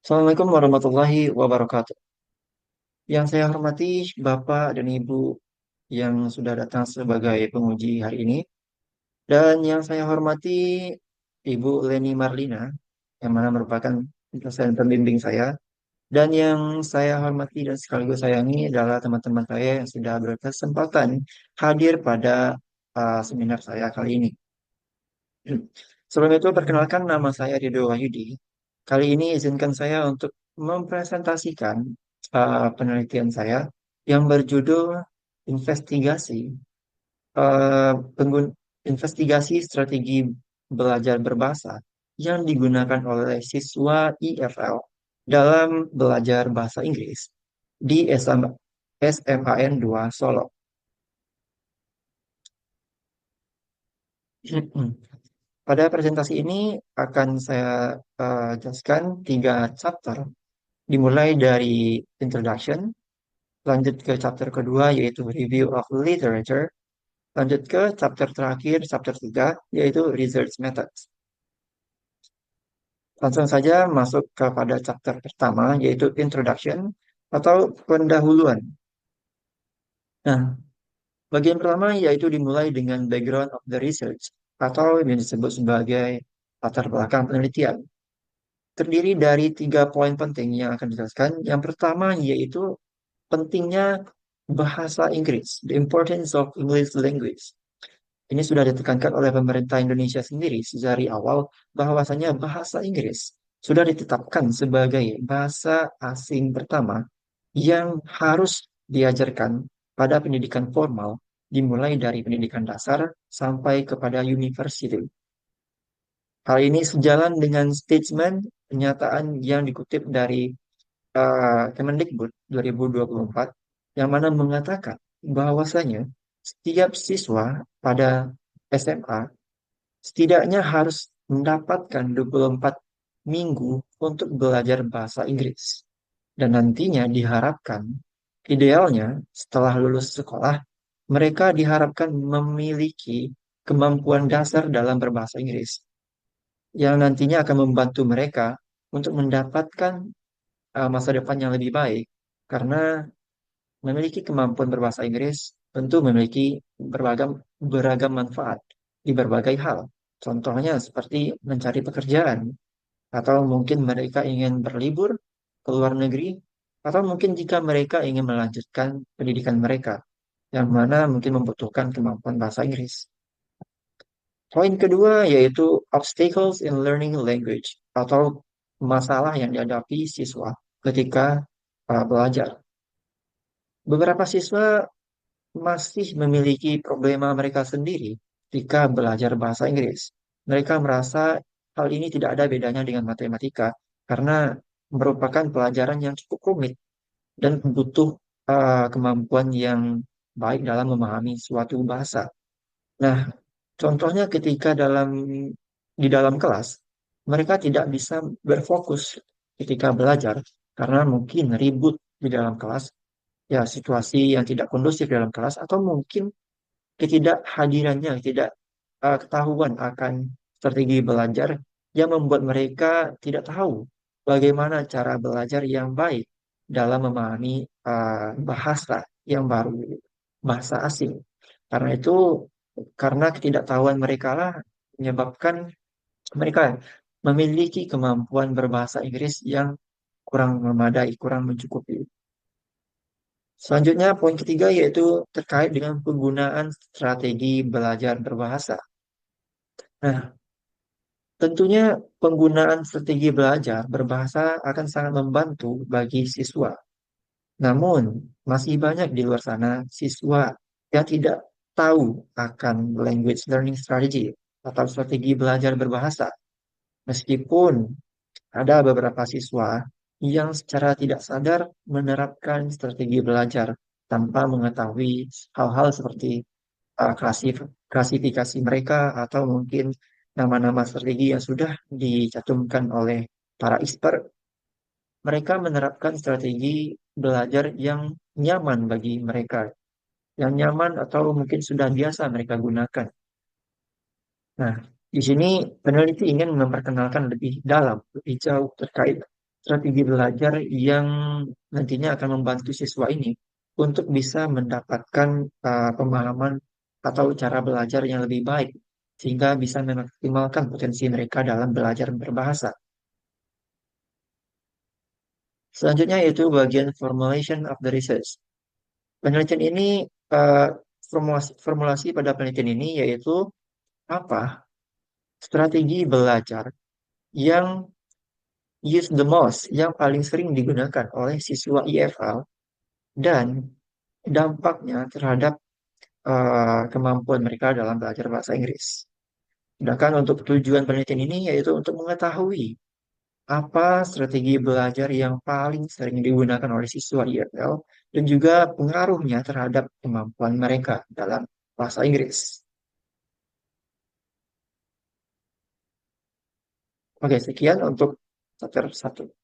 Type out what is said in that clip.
Assalamualaikum warahmatullahi wabarakatuh. Yang saya hormati Bapak dan Ibu yang sudah datang sebagai penguji hari ini. Dan yang saya hormati Ibu Leni Marlina, yang mana merupakan dosen pembimbing saya. Dan yang saya hormati dan sekaligus sayangi adalah teman-teman saya yang sudah berkesempatan hadir pada seminar saya kali ini. Sebelum itu, perkenalkan nama saya Ridho Wahyudi. Kali ini izinkan saya untuk mempresentasikan penelitian saya yang berjudul investigasi eh, penggun- investigasi strategi belajar berbahasa yang digunakan oleh siswa IFL dalam belajar bahasa Inggris di SMAN 2 Solo. Pada presentasi ini akan saya jelaskan tiga chapter, dimulai dari introduction, lanjut ke chapter kedua yaitu review of literature, lanjut ke chapter terakhir, chapter 3 yaitu research methods. Langsung saja masuk kepada chapter pertama yaitu introduction atau pendahuluan. Nah, bagian pertama yaitu dimulai dengan background of the research atau yang disebut sebagai latar belakang penelitian. Terdiri dari tiga poin penting yang akan dijelaskan. Yang pertama yaitu pentingnya bahasa Inggris, the importance of English language. Ini sudah ditekankan oleh pemerintah Indonesia sendiri dari awal bahwasanya bahasa Inggris sudah ditetapkan sebagai bahasa asing pertama yang harus diajarkan pada pendidikan formal dimulai dari pendidikan dasar sampai kepada university. Hal ini sejalan dengan statement pernyataan yang dikutip dari Kemendikbud 2024 yang mana mengatakan bahwasanya setiap siswa pada SMA setidaknya harus mendapatkan 24 minggu untuk belajar bahasa Inggris. Dan nantinya diharapkan, idealnya setelah lulus sekolah, mereka diharapkan memiliki kemampuan dasar dalam berbahasa Inggris yang nantinya akan membantu mereka untuk mendapatkan masa depan yang lebih baik karena memiliki kemampuan berbahasa Inggris tentu memiliki beragam manfaat di berbagai hal. Contohnya seperti mencari pekerjaan, atau mungkin mereka ingin berlibur ke luar negeri, atau mungkin jika mereka ingin melanjutkan pendidikan mereka, yang mana mungkin membutuhkan kemampuan bahasa Inggris. Poin kedua yaitu obstacles in learning language, atau masalah yang dihadapi siswa ketika belajar. Beberapa siswa masih memiliki problema mereka sendiri ketika belajar bahasa Inggris. Mereka merasa hal ini tidak ada bedanya dengan matematika karena merupakan pelajaran yang cukup rumit dan butuh kemampuan yang baik dalam memahami suatu bahasa. Nah, contohnya ketika di dalam kelas, mereka tidak bisa berfokus ketika belajar karena mungkin ribut di dalam kelas, ya situasi yang tidak kondusif dalam kelas, atau mungkin ketidakhadirannya, tidak ketahuan akan strategi belajar yang membuat mereka tidak tahu bagaimana cara belajar yang baik dalam memahami bahasa yang baru, bahasa asing. Karena itu, karena ketidaktahuan mereka lah menyebabkan mereka memiliki kemampuan berbahasa Inggris yang kurang memadai, kurang mencukupi. Selanjutnya, poin ketiga yaitu terkait dengan penggunaan strategi belajar berbahasa. Nah, tentunya penggunaan strategi belajar berbahasa akan sangat membantu bagi siswa. Namun, masih banyak di luar sana siswa yang tidak tahu akan language learning strategy atau strategi belajar berbahasa. Meskipun ada beberapa siswa yang secara tidak sadar menerapkan strategi belajar tanpa mengetahui hal-hal seperti klasifikasi mereka atau mungkin nama-nama strategi yang sudah dicantumkan oleh para expert. Mereka menerapkan strategi belajar yang nyaman bagi mereka, yang nyaman atau mungkin sudah biasa mereka gunakan. Nah, di sini peneliti ingin memperkenalkan lebih dalam, lebih jauh terkait strategi belajar yang nantinya akan membantu siswa ini untuk bisa mendapatkan pemahaman atau cara belajar yang lebih baik, sehingga bisa memaksimalkan potensi mereka dalam belajar berbahasa. Selanjutnya yaitu bagian formulation of the research. Penelitian ini, eh, formulasi pada penelitian ini yaitu apa strategi belajar yang use the most, yang paling sering digunakan oleh siswa IFL dan dampaknya terhadap kemampuan mereka dalam belajar bahasa Inggris. Sedangkan untuk tujuan penelitian ini yaitu untuk mengetahui apa strategi belajar yang paling sering digunakan oleh siswa IFL dan juga pengaruhnya terhadap kemampuan mereka dalam bahasa Inggris. Oke, sekian untuk chapter 1.